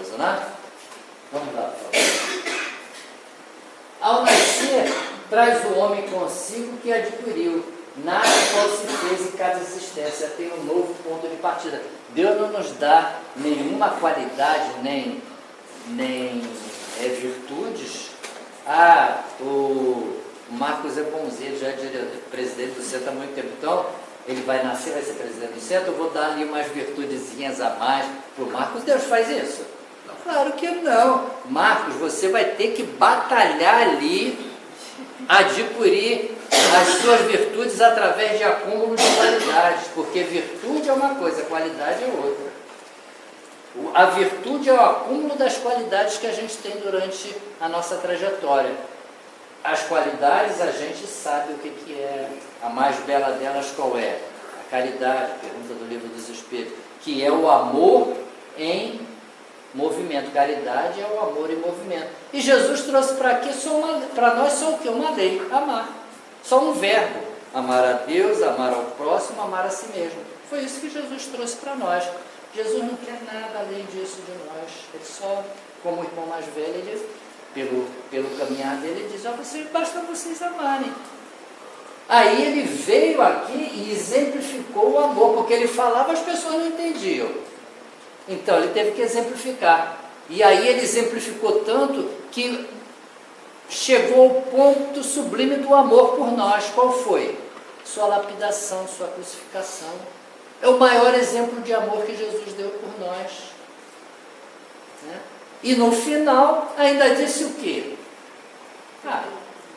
coisa, né? Vamos lá, por favor. Ao nascer, traz o homem consigo que adquiriu, nada qual se fez em cada existência, tem um novo ponto de partida. Deus não nos dá nenhuma qualidade, nem virtudes. O Marcos é bonzinho, já é presidente do centro há muito tempo, então ele vai nascer, vai ser presidente do centro, eu vou dar ali umas virtudezinhas a mais para o Marcos. Deus faz isso? Claro que não. Marcos, você vai ter que batalhar ali, adquirir as suas virtudes através de acúmulo de qualidades, porque virtude é uma coisa, qualidade é outra. A virtude é o acúmulo das qualidades que a gente tem durante a nossa trajetória. As qualidades a gente sabe o que é. A mais bela delas qual é? A caridade, pergunta do Livro dos Espíritos, que é o amor em movimento. Caridade é o amor em movimento. E Jesus trouxe para nós só o que? Uma lei, amar. Só um verbo. Amar a Deus, amar ao próximo, amar a si mesmo. Foi isso que Jesus trouxe para nós. Jesus não quer nada além disso de nós. Ele só, como o irmão mais velho, ele, pelo caminhar dele, ele diz: basta vocês amarem. Aí ele veio aqui e exemplificou o amor, porque ele falava, as pessoas não entendiam. Então ele teve que exemplificar. E aí ele exemplificou tanto que chegou ao ponto sublime do amor por nós. Qual foi? Sua lapidação, sua crucificação. É o maior exemplo de amor que Jesus deu por nós. Né? E no final ainda disse o quê?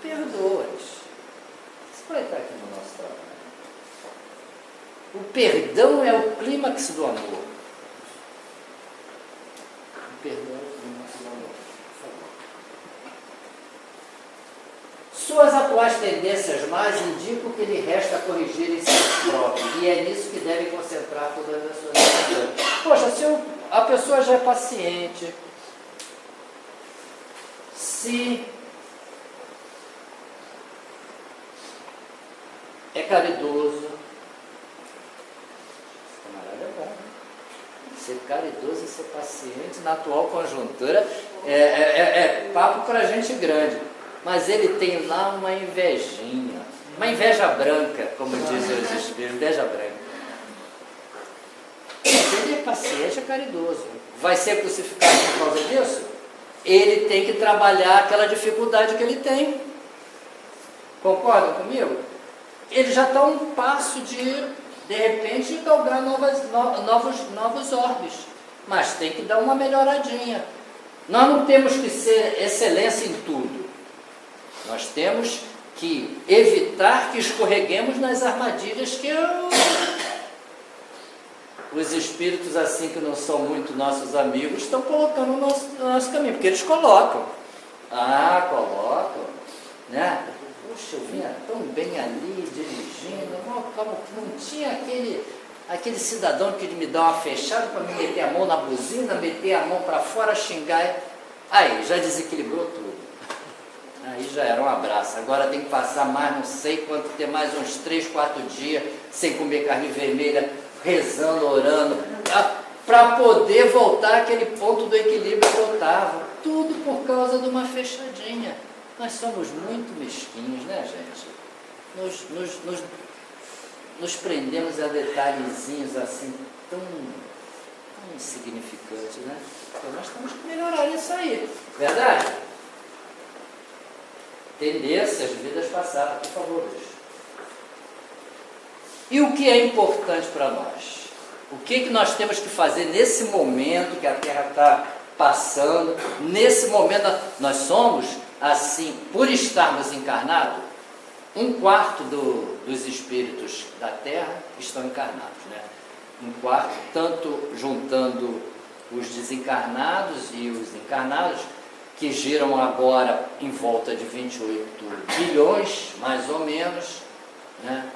Perdoa-os. Isso vai estar aqui no nosso trabalho. O perdão é o clímax do amor. O perdão é o clímax do amor. Suas atuais tendências más indicam que lhe resta corrigir em si próprio, e é nisso que deve concentrar todas as suas ações. Poxa, se a pessoa já é paciente, se é caridoso, esse camarada é bom, né? Ser caridoso e ser paciente na atual conjuntura é papo para gente grande. Mas ele tem lá uma invejinha, uma inveja branca, como dizem os espíritos, inveja branca. Mas ele é paciente, é caridoso. Vai ser crucificado por causa disso? Ele tem que trabalhar aquela dificuldade que ele tem. Concordam comigo? Ele já está a um passo de repente, galgar novos orbes. Mas tem que dar uma melhoradinha. Nós não temos que ser excelência em tudo. Nós temos que evitar que escorreguemos nas armadilhas que os espíritos, assim, que não são muito nossos amigos, estão colocando no nosso caminho, porque eles colocam. Colocam, né? Puxa, eu vinha tão bem ali, dirigindo, não tinha aquele cidadão que me dá uma fechada para me meter a mão na buzina, meter a mão para fora, xingar. Aí, já desequilibrou tudo. Aí já era um abraço. Agora tem que passar mais não sei quanto, ter mais uns 3, 4 dias sem comer carne vermelha, rezando, orando, para poder voltar àquele ponto do equilíbrio que eu estava. Tudo por causa de uma fechadinha. Nós somos muito mesquinhos, né, gente? Nos prendemos a detalhezinhos assim, tão insignificantes, né? Então nós temos que melhorar isso aí. Verdade? Tendências de vidas passadas, por favor. E o que é importante para nós? O que nós temos que fazer nesse momento que a Terra está passando? Nesse momento, nós somos, assim, por estarmos encarnados, 1/4 dos espíritos da Terra estão encarnados, né? 1/4, tanto juntando os desencarnados e os encarnados, que giram agora em volta de 28 bilhões, mais ou menos, né?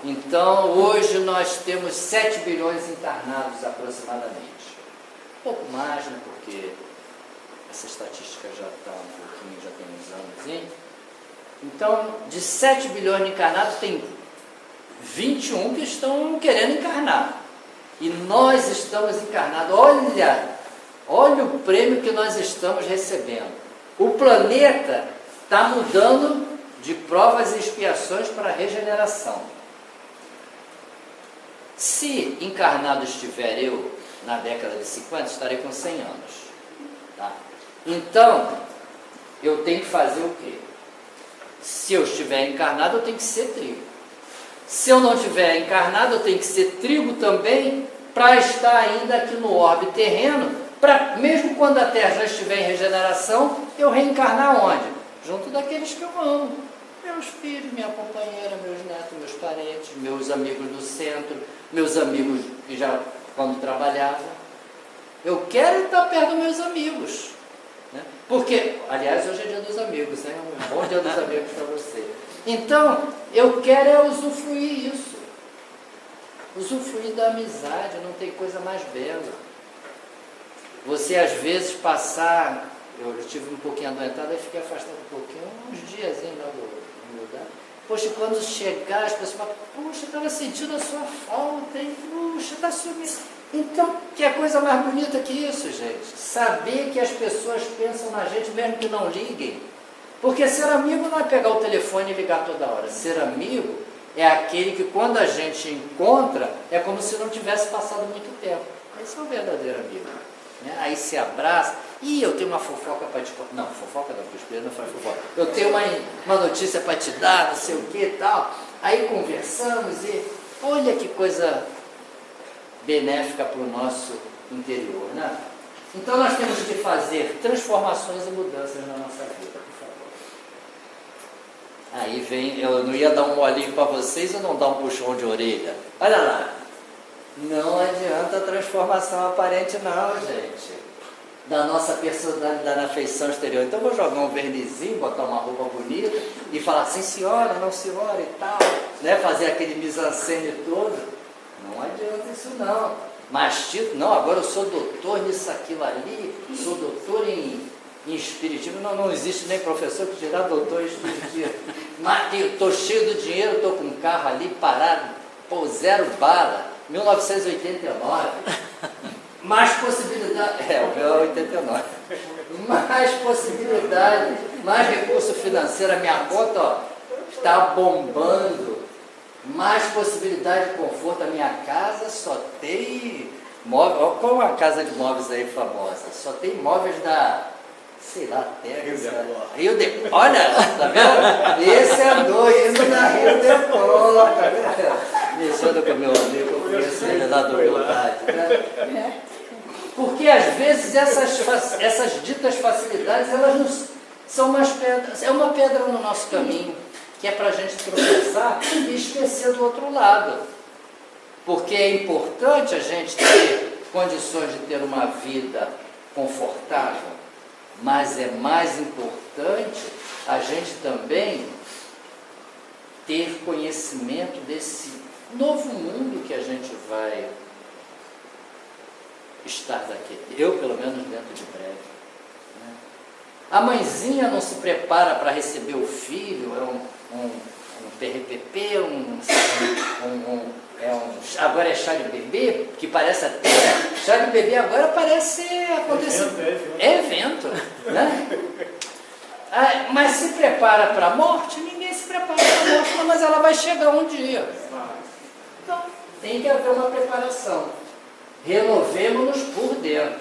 Então, hoje nós temos 7 bilhões encarnados aproximadamente. Um pouco mais, né? Porque essa estatística já está um pouquinho, já tem uns anos, hein? Então, de 7 bilhões de encarnados, tem 21 que estão querendo encarnar. E nós estamos encarnados. Olha o prêmio que nós estamos recebendo. O planeta está mudando de provas e expiações para regeneração. Se encarnado estiver eu, na década de 50, estarei com 100 anos. Tá? Então, eu tenho que fazer o quê? Se eu estiver encarnado, eu tenho que ser trigo. Se eu não estiver encarnado, eu tenho que ser trigo também, para estar ainda aqui no orbe terreno, para mesmo quando a Terra já estiver em regeneração, eu reencarnar onde? Junto daqueles que eu amo. Meus filhos, minha companheira, meus netos, meus parentes, meus amigos do centro, meus amigos que já quando trabalhavam. Eu quero estar perto dos meus amigos. Né? Porque, aliás, hoje é dia dos amigos, né? Um bom dia dos amigos para você. Então, eu quero é usufruir isso. Usufruir da amizade, não tem coisa mais bela. Você, às vezes, passar... Eu estive um pouquinho adoentado, aí fiquei afastado um pouquinho, uns dias lá do lugar. Poxa, quando chegar, as pessoas falam, poxa, estava sentindo a sua falta, hein? Puxa, está sumindo. Então, que é coisa mais bonita que isso, gente? Saber que as pessoas pensam na gente, mesmo que não liguem. Porque ser amigo não é pegar o telefone e ligar toda hora. Ser amigo é aquele que, quando a gente encontra, é como se não tivesse passado muito tempo. Esse é o verdadeiro amigo. Né? Aí se abraça. Ih, eu tenho uma fofoca para te contar. Não, fofoca não, porque o espelho não faz fofoca. Eu tenho uma notícia para te dar, não sei o que e tal. Aí conversamos e olha que coisa benéfica para o nosso interior. Né? Então nós temos que fazer transformações e mudanças na nossa vida, por favor. Aí vem, eu não ia dar um olhinho para vocês ou não dar um puxão de orelha. Olha lá. Não adianta a transformação aparente não, gente. Da nossa personalidade na feição exterior. Então vou jogar um vernizinho, botar uma roupa bonita e falar, sim senhora, não senhora e tal, né? Fazer aquele mise-en-scène todo. Não adianta isso não. Mas título, não, agora eu sou doutor nisso, aquilo ali, sou doutor em espiritismo. Não existe nem professor que dirá doutor em espiritismo. Mas estou cheio do dinheiro, estou com um carro ali parado, pô, 0 bala, 1989. Mais possibilidade, o meu é 89, mais possibilidade, mais recurso financeiro, a minha conta ó, está bombando, mais possibilidade de conforto, a minha casa só tem móveis, qual é uma casa de móveis aí famosa? Só tem móveis da, sei lá, Rio de olha, tá vendo? Esse andou indo na Rio de Pó, tá vendo? Mexendo com meu amigo, eu conheço ele lá do Rio Tade, né? Porque às vezes essas ditas facilidades, elas não são umas pedras, é uma pedra no nosso caminho, que é para a gente tropeçar e esquecer do outro lado. Porque é importante a gente ter condições de ter uma vida confortável, mas é mais importante a gente também ter conhecimento desse novo mundo que a gente vai estar daqui. Eu, pelo menos, dentro de breve. Né? A mãezinha não se prepara para receber o filho, é um PRPP, agora é chá de bebê, que parece até... Chá de bebê agora parece acontecer... É evento. Né? Mas se prepara para a morte? Ninguém se prepara para a morte, mas ela vai chegar um dia. Então, tem que haver uma preparação. Renovemos-nos por dentro.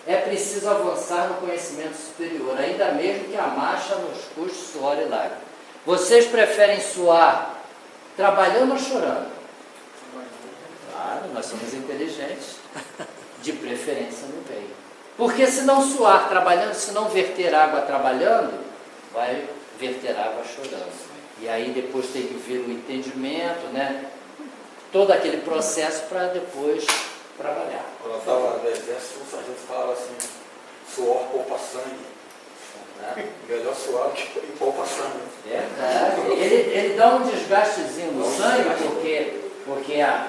É preciso avançar no conhecimento superior, ainda mesmo que a marcha nos custe suor e lágrimas. Vocês preferem suar trabalhando ou chorando? Claro, nós somos inteligentes. De preferência no bem. Porque se não suar trabalhando, se não verter água trabalhando, vai verter água chorando. E aí depois tem que vir o entendimento, né? Todo aquele processo para depois trabalhar. Quando eu estava no exército, o sargento falava assim, suor poupa sangue. Né? Melhor suar do que poupa sangue. Verdade. Ele dá um desgastezinho no sangue, porque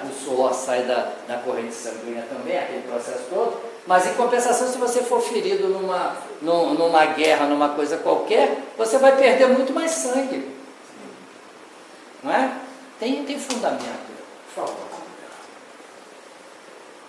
o suor sai da corrente sanguínea também, aquele processo todo, mas em compensação, se você for ferido numa guerra, numa coisa qualquer, você vai perder muito mais sangue. Não é? Tem fundamento, por favor.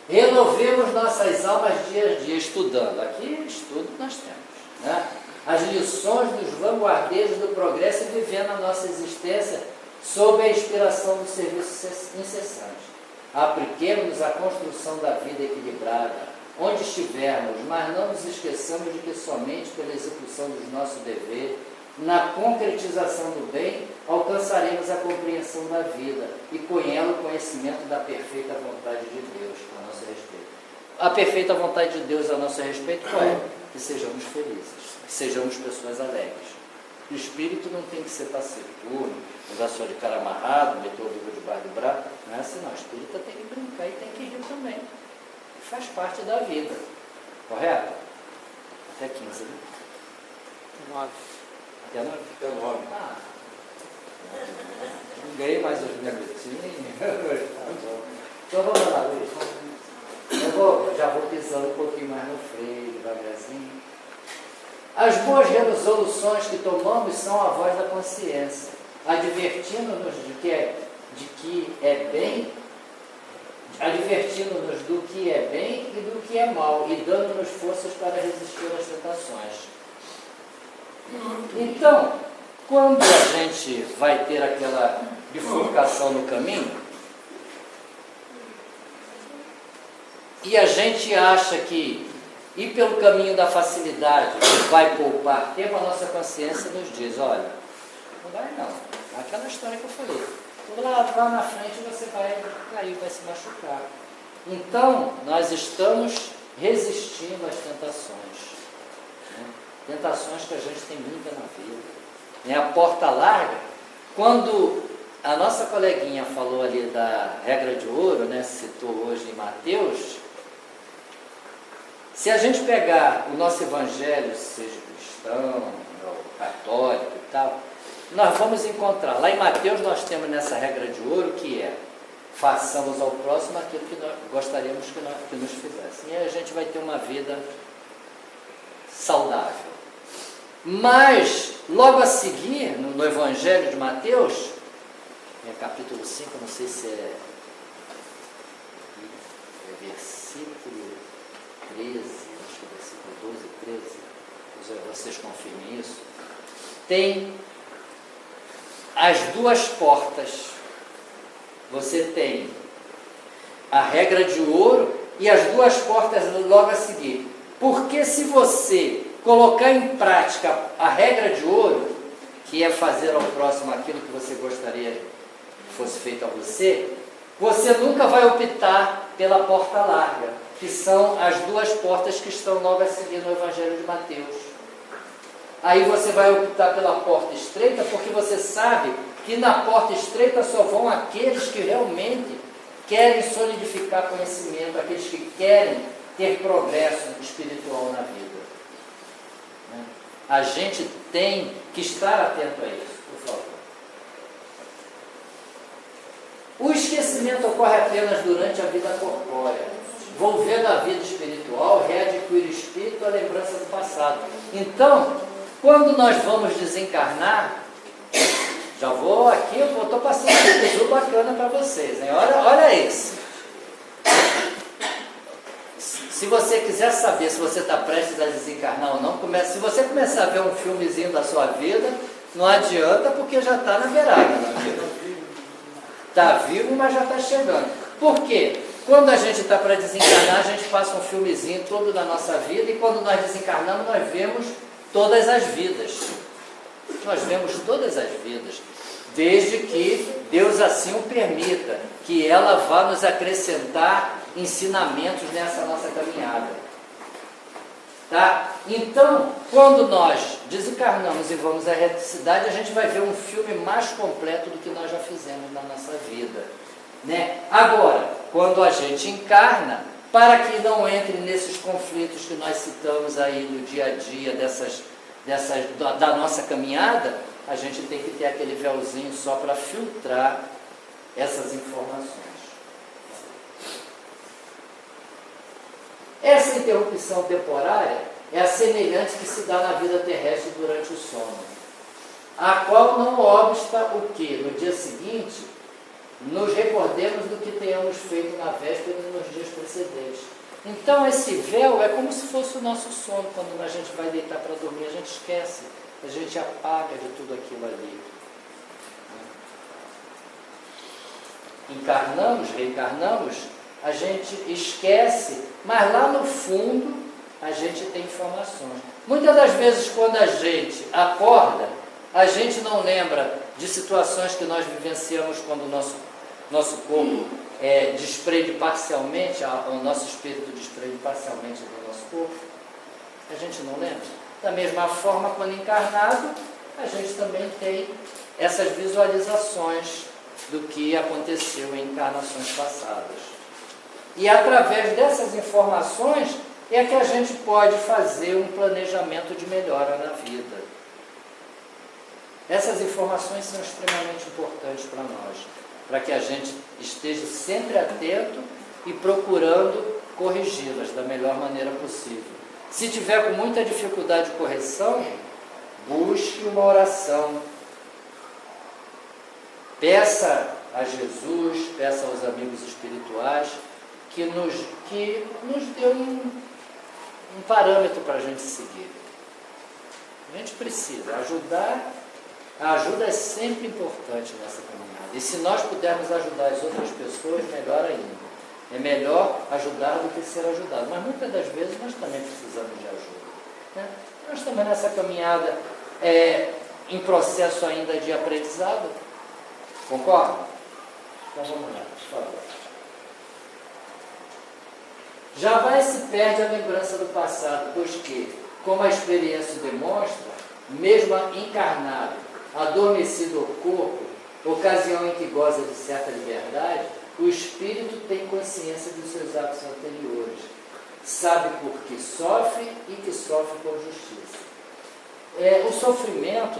Renovemos nossas almas dia a dia, estudando. Aqui, estudo nós temos, né? As lições dos vanguardeiros do progresso e vivendo a nossa existência sob a inspiração do serviço incessante. Apliquemos-nos à construção da vida equilibrada, onde estivermos, mas não nos esqueçamos de que somente pela execução dos nossos deveres, na concretização do bem, alcançaremos a compreensão da vida e com ela o conhecimento da perfeita vontade de Deus a nosso respeito. A perfeita vontade de Deus a nosso respeito qual é? Que sejamos felizes, que sejamos pessoas alegres. O espírito não tem que ser taciturno, usar só de cara amarrado, meter o livro debaixo do braço. Não é assim, não. O espírito tem que brincar e tem que rir também. Faz parte da vida. Correto? Até 15, né? 9. Até 9? Até 9. Ah. Não ganhei mais os minutinhos. Então vamos lá, Luiz. Já vou pisando um pouquinho mais no freio, devagarzinho. As boas resoluções que tomamos são a voz da consciência, advertindo-nos de que é bem, advertindo-nos do que é bem e do que é mal, e dando-nos forças para resistir às tentações. Então, quando a gente vai ter aquela bifurcação no caminho, e a gente acha que ir pelo caminho da facilidade vai poupar tempo, a nossa consciência nos diz, olha, não vai não, aquela história que eu falei, lá na frente você vai cair, vai se machucar. Então, nós estamos resistindo às tentações, né? Tentações que a gente tem muita na vida, né? A porta larga, quando a nossa coleguinha falou ali da regra de ouro, né? Citou hoje em Mateus. Se a gente pegar o nosso evangelho, seja cristão, ou católico e tal, nós vamos encontrar, lá em Mateus nós temos nessa regra de ouro que é, façamos ao próximo aquilo que nós gostaríamos que nos fizessem. E aí a gente vai ter uma vida saudável. Mas, logo a seguir, no evangelho de Mateus, capítulo 5, não sei se é versículo 13, acho que é versículo 12, 13, vocês confirmem isso, tem as duas portas. Você tem a regra de ouro e as duas portas logo a seguir. Porque se você colocar em prática a regra de ouro, que é fazer ao próximo aquilo que você gostaria que fosse feito a você, você nunca vai optar pela porta larga, que são as duas portas que estão logo a seguir no Evangelho de Mateus. Aí você vai optar pela porta estreita, porque você sabe que na porta estreita só vão aqueles que realmente querem solidificar conhecimento, aqueles que querem ter progresso espiritual na vida. A gente tem que estar atento a isso, por favor. O esquecimento ocorre apenas durante a vida corpórea, volvendo a vida espiritual, readquire o espírito a lembrança do passado. Então, quando nós vamos desencarnar, já vou aqui, eu estou passando um bizu bacana para vocês, hein? Olha isso. Se você quiser saber se você está prestes a desencarnar ou não, se você começar a ver um filmezinho da sua vida, não adianta, porque já está na beirada. Está vivo, mas já está chegando. Por quê? Quando a gente está para desencarnar, a gente passa um filmezinho todo da nossa vida, e quando nós desencarnamos, nós vemos todas as vidas. Nós vemos todas as vidas, desde que Deus assim o permita, que ela vá nos acrescentar ensinamentos nessa nossa caminhada. Tá? Então, quando nós desencarnamos e vamos à reticidade, a gente vai ver um filme mais completo do que nós já fizemos na nossa vida, né? Agora, quando a gente encarna, para que não entre nesses conflitos que nós citamos aí no dia a dia, da nossa caminhada, a gente tem que ter aquele véuzinho só para filtrar essas informações. Essa interrupção temporária é a semelhante que se dá na vida terrestre durante o sono, a qual não obsta o que, no dia seguinte, nos recordemos do que tenhamos feito na véspera e nos dias precedentes. Então esse véu é como se fosse o nosso sono. Quando a gente vai deitar para dormir, a gente esquece, a gente apaga de tudo aquilo ali. Encarnamos, reencarnamos, a gente esquece, mas lá no fundo a gente tem informações. Muitas das vezes quando a gente acorda, a gente não lembra de situações que nós vivenciamos quando o nosso corpo desprende parcialmente, o nosso espírito desprende parcialmente do nosso corpo. A gente não lembra. Da mesma forma, quando encarnado, a gente também tem essas visualizações do que aconteceu em encarnações passadas. E através dessas informações é que a gente pode fazer um planejamento de melhora na vida. Essas informações são extremamente importantes para nós, para que a gente esteja sempre atento e procurando corrigi-las da melhor maneira possível. Se tiver com muita dificuldade de correção, busque uma oração. Peça a Jesus, peça aos amigos espirituais que nos dê um parâmetro para a gente seguir. A gente precisa ajudar. A ajuda é sempre importante nessa caminhada. E se nós pudermos ajudar as outras pessoas, melhor ainda. É melhor ajudar do que ser ajudado. Mas muitas das vezes nós também precisamos de ajuda, né? Nós estamos nessa caminhada em processo ainda de aprendizado. Concorda? Então vamos lá, por favor. Jamais se perde a lembrança do passado, pois que, como a experiência demonstra, mesmo encarnado, adormecido o corpo, ocasião em que goza de certa liberdade, o espírito tem consciência dos seus atos anteriores, sabe por que sofre e que sofre com justiça. O sofrimento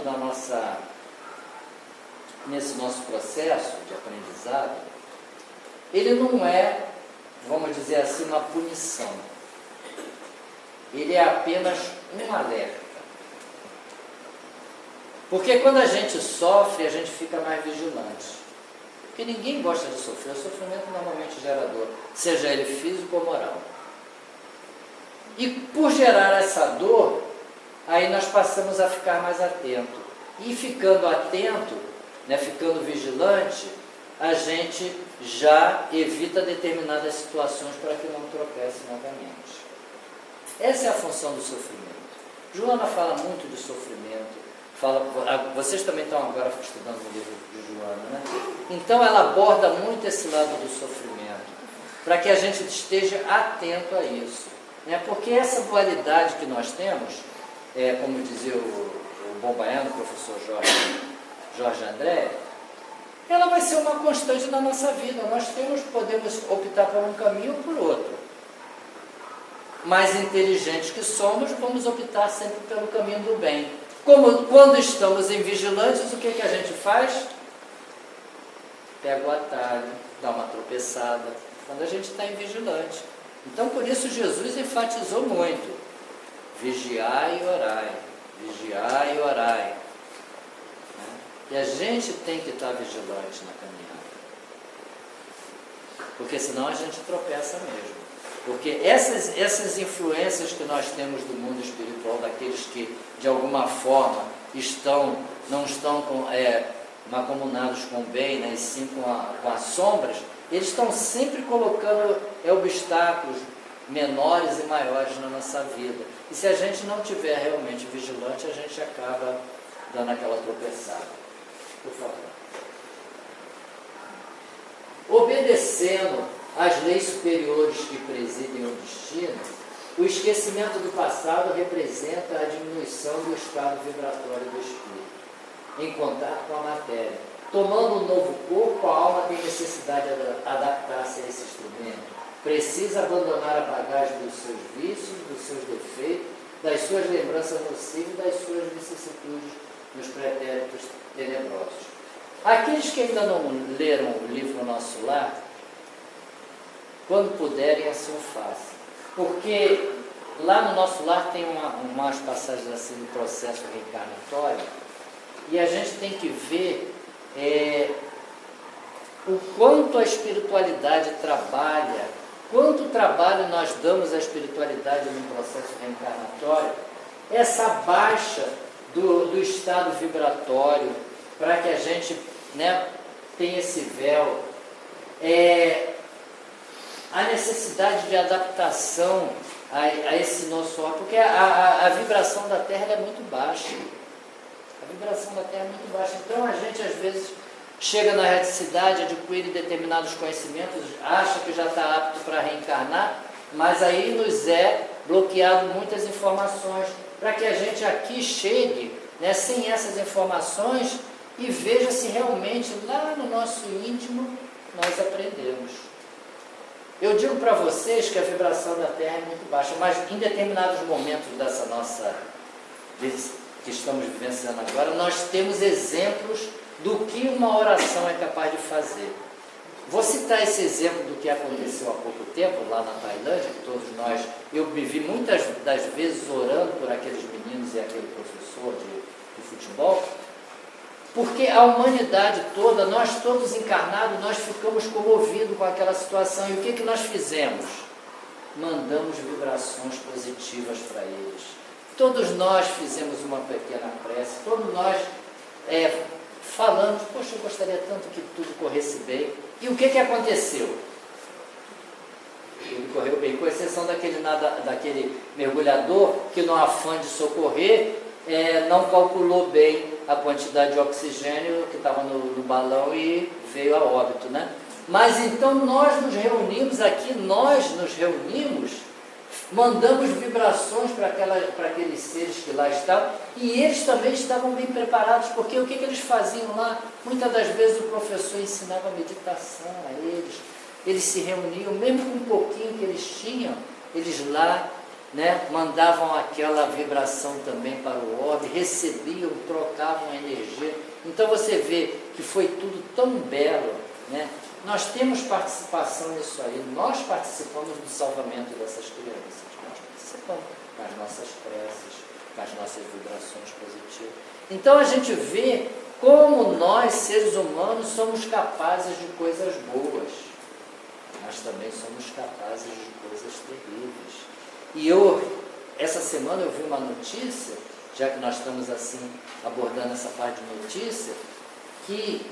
nesse nosso processo de aprendizado, ele não é, vamos dizer assim, uma punição. Ele é apenas um alerta. Porque quando a gente sofre, a gente fica mais vigilante. Porque ninguém gosta de sofrer. O sofrimento normalmente gera dor, seja ele físico ou moral. E por gerar essa dor, aí nós passamos a ficar mais atento. E ficando atento, né, ficando vigilante, a gente já evita determinadas situações para que não tropece novamente. Essa é a função do sofrimento. Joana fala muito de sofrimento. Vocês também estão agora estudando o livro de Joana, né? Então ela aborda muito esse lado do sofrimento, para que a gente esteja atento a isso, né? Porque essa dualidade que nós temos, como dizia o bom baiano, o professor Jorge André, ela vai ser uma constante na nossa vida. Nós podemos optar por um caminho ou por outro. Mais inteligentes que somos, vamos optar sempre pelo caminho do bem. Quando estamos em vigilantes, o que a gente faz? Pega o atalho, dá uma tropeçada, quando a gente está em vigilante. Então, por isso, Jesus enfatizou muito: vigiai e orai, vigiai e orai. E a gente tem que estar vigilante na caminhada, porque senão a gente tropeça mesmo. Porque essas influências que nós temos do mundo espiritual, daqueles que de alguma forma não estão macomunados com o bem, né, e sim com as sombras, eles estão sempre colocando obstáculos menores e maiores na nossa vida. E se a gente não estiver realmente vigilante, a gente acaba dando aquela tropeçada. Por favor. Obedecendo às leis superiores que presidem o destino, o esquecimento do passado representa a diminuição do estado vibratório do espírito, em contato com a matéria. Tomando um novo corpo, a alma tem necessidade de adaptar-se a esse instrumento. Precisa abandonar a bagagem dos seus vícios, dos seus defeitos, das suas lembranças nocivas e das suas vicissitudes nos pretéritos tenebrosos. Aqueles que ainda não leram o livro Nosso Lar, quando puderem, assim o façam. Porque lá no Nosso Lar tem umas passagens assim do processo reencarnatório, e a gente tem que ver o quanto a espiritualidade trabalha, quanto trabalho nós damos à espiritualidade no processo reencarnatório, essa baixa do estado vibratório, para que a gente, né, tenha esse véu, a necessidade de adaptação a esse nosso ar, porque a vibração da Terra ela é muito baixa. A vibração da Terra é muito baixa. Então a gente às vezes chega na reticidade, adquire determinados conhecimentos, acha que já está apto para reencarnar, mas aí nos é bloqueado muitas informações, para que a gente aqui chegue, né, sem essas informações e veja se realmente lá no nosso íntimo nós aprendemos. Eu digo para vocês que a vibração da Terra é muito baixa, mas em determinados momentos dessa nossa, que estamos vivenciando agora, nós temos exemplos do que uma oração é capaz de fazer. Vou citar esse exemplo do que aconteceu há pouco tempo, lá na Tailândia, que todos nós, eu me vi muitas das vezes orando por aqueles meninos e aquele professor de futebol, porque a humanidade toda, nós todos encarnados, nós ficamos comovidos com aquela situação. E o que nós fizemos? Mandamos vibrações positivas para eles. Todos nós fizemos uma pequena prece, todos nós falamos, poxa, eu gostaria tanto que tudo corresse bem. E o que aconteceu? Tudo correu bem, com exceção daquele mergulhador que, no afã de socorrer, não calculou bem a quantidade de oxigênio que estava no balão e veio a óbito, né? Mas então nós nos reunimos aqui, mandamos vibrações para aqueles seres que lá estavam, e eles também estavam bem preparados, porque o que eles faziam lá? Muitas das vezes o professor ensinava meditação a eles se reuniam, mesmo com um pouquinho que eles tinham, eles lá, né, mandavam aquela vibração também para o orbe, recebiam, trocavam energia. Então você vê que foi tudo tão belo, né? Nós temos participação nisso aí, nós participamos do salvamento dessas crianças, nós participamos com as nossas preces, com as nossas vibrações positivas. Então a gente vê como nós, seres humanos, somos capazes de coisas boas, mas também somos capazes de coisas terríveis. E essa semana eu vi uma notícia, já que nós estamos assim abordando essa parte de notícia, que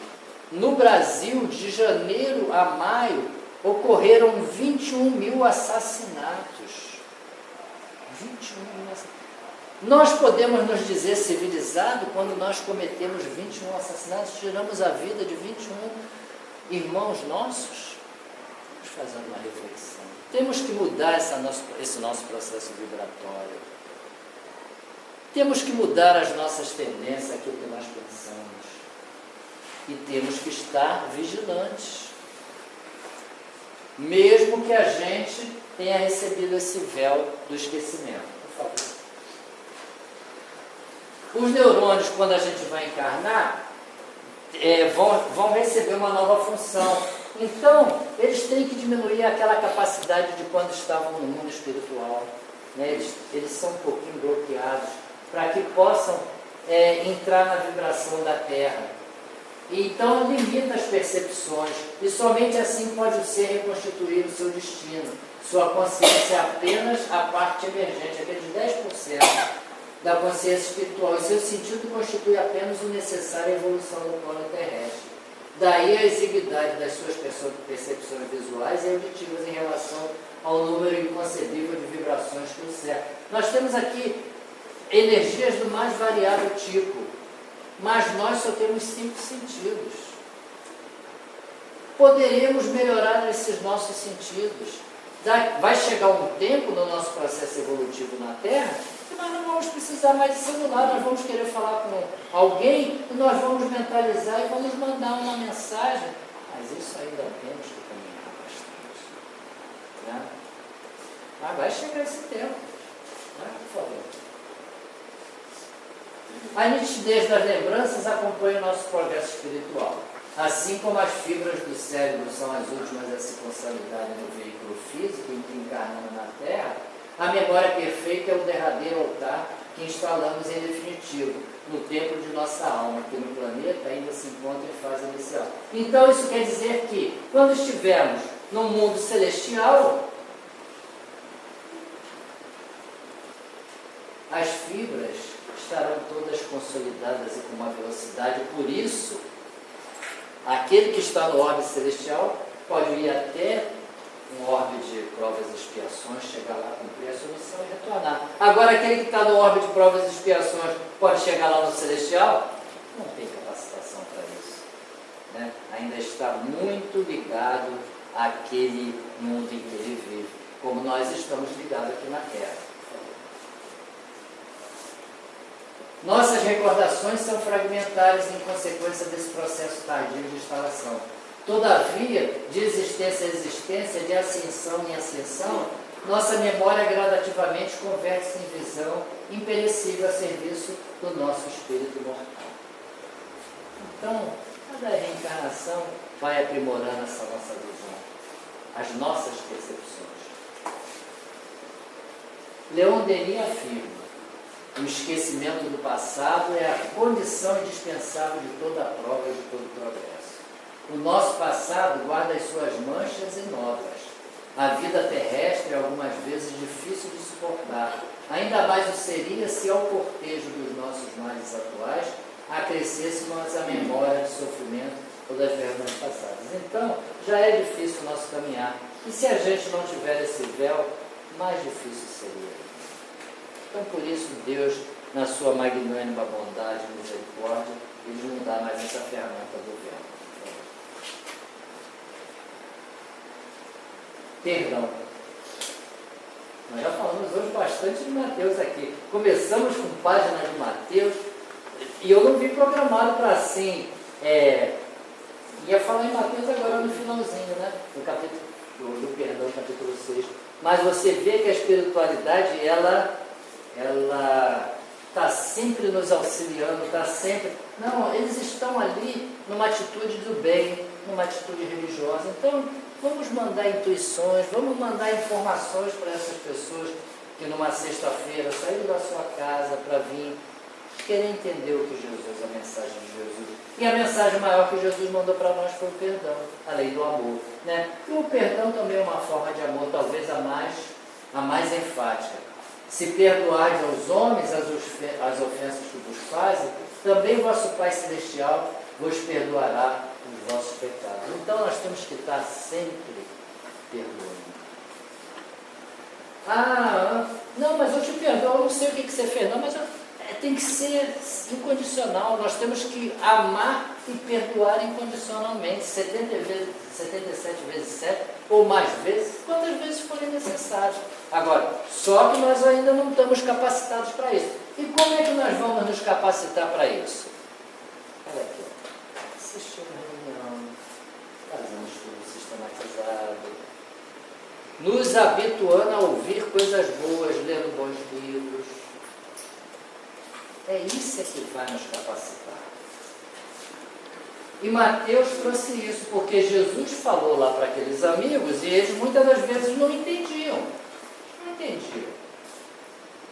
no Brasil, de janeiro a maio, ocorreram 21 mil assassinatos. 21 mil assassinatos. Nós podemos nos dizer civilizado quando nós cometemos 21 assassinatos, tiramos a vida de 21 irmãos nossos? Vamos fazer uma reflexão. Temos que mudar esse nosso processo vibratório. Temos que mudar as nossas tendências, aquilo que nós pensamos. E temos que estar vigilantes. Mesmo que a gente tenha recebido esse véu do esquecimento. Por favor. Os neurônios, quando a gente vai encarnar, vão receber uma nova função. Então, eles têm que diminuir aquela capacidade de quando estavam no mundo espiritual. Né? Eles são um pouquinho bloqueados para que possam entrar na vibração da Terra. Então, limita as percepções e somente assim pode ser reconstituído o seu destino. Sua consciência é apenas a parte emergente, aqueles 10% da consciência espiritual. E seu sentido constitui apenas o necessário à evolução do plano terrestre. Daí a exiguidade das suas percepções visuais e auditivas em relação ao número inconcebível de vibrações que o cercam. Nós temos aqui energias do mais variado tipo, mas nós só temos 5 sentidos. Poderemos melhorar esses nossos sentidos. Vai chegar um tempo no nosso processo evolutivo na Terra que nós não vamos precisar mais de celular, nós vamos querer falar com alguém e nós vamos mentalizar e vamos mandar uma mensagem. Mas isso ainda temos que caminhar bastante. Né? Mas vai chegar esse tempo. Né? Por favor. A nitidez das lembranças acompanha o nosso progresso espiritual. Assim como as fibras do cérebro são as últimas a se consolidar no veículo físico em que encarnamos na Terra, A memória perfeita é o derradeiro altar que instalamos em definitivo no templo de nossa alma, que no planeta ainda se encontra em fase inicial. Então isso quer dizer que, quando estivermos no mundo celestial, as fibras estarão todas consolidadas e com uma velocidade. Por isso, aquele que está no orbe celestial pode ir até um orbe de provas e expiações, chegar lá, cumprir a sua missão e retornar. Agora, aquele que está no orbe de provas e expiações pode chegar lá no celestial? Não tem capacitação para isso, né? Ainda está muito ligado àquele mundo em que ele vive, como nós estamos ligados aqui na Terra. Nossas recordações são fragmentares em consequência desse processo tardio de instalação. Todavia, de existência a existência, de ascensão em ascensão, nossa memória gradativamente converte-se em visão imperecível a serviço do nosso espírito mortal. Então, cada reencarnação vai aprimorando essa nossa visão, as nossas percepções. Leon Denis afirma: o esquecimento do passado é a condição indispensável de toda a prova e de todo progresso. O nosso passado guarda as suas manchas e notas. A vida terrestre é algumas vezes difícil de suportar. Ainda mais o seria se ao cortejo dos nossos males atuais acrescêssemos a memória de sofrimento ou das vergonhas passadas. Então, já é difícil o nosso caminhar. E se a gente não tiver esse véu, mais difícil seria. Então, por isso, Deus, na sua magnânima bondade e misericórdia, Ele não dá mais essa ferramenta do véu. Perdão. Nós já falamos hoje bastante de Mateus aqui. Começamos com páginas de Mateus, e eu não vim programado para assim. Ia falar em Mateus agora no finalzinho, né? No capítulo do perdão, capítulo 6. Mas você vê que a espiritualidade, ela está sempre nos auxiliando, está sempre... Não, eles estão ali numa atitude do bem, numa atitude religiosa. Então, vamos mandar intuições, vamos mandar informações para essas pessoas que numa sexta-feira saíram da sua casa para vir querer entender o que Jesus, a mensagem de Jesus. E a mensagem maior que Jesus mandou para nós foi o perdão, a lei do amor, né? E o perdão também é uma forma de amor, talvez a mais enfática. Se perdoardes aos homens as ofensas que vos fazem, também vosso Pai Celestial vos perdoará os vossos pecados. Então nós temos que estar sempre perdoando. Não, mas eu te perdoo, eu não sei o que você fez, não, mas tem que ser incondicional. Nós temos que amar e perdoar incondicionalmente, 77 vezes 7, ou mais vezes, quantas vezes forem necessárias. Agora, só que nós ainda não estamos capacitados para isso. E como é que nós vamos nos capacitar para isso? Olha aqui, assistir uma reunião, fazer um estudo sistematizado, nos habituando a ouvir coisas boas, lendo bons livros. É isso que vai nos capacitar. E Mateus trouxe isso, porque Jesus falou lá para aqueles amigos, e eles muitas das vezes não entendiam. Não entendiam.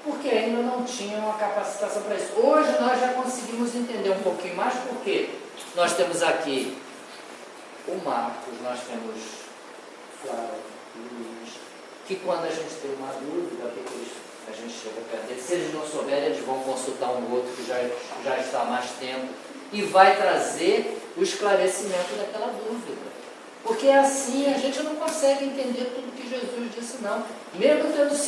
Porque ainda não tinham a capacitação para isso. Hoje nós já conseguimos entender um pouquinho mais, porque nós temos aqui o Marcos, nós temos Flávio, Luiz, que quando a gente tem uma dúvida, a gente chega perto deles. Se eles não souberem, eles vão consultar um outro que já está há mais tempo e vai trazer o esclarecimento daquela dúvida. Porque assim a gente não consegue entender tudo que Jesus disse, não. Mesmo tendo sido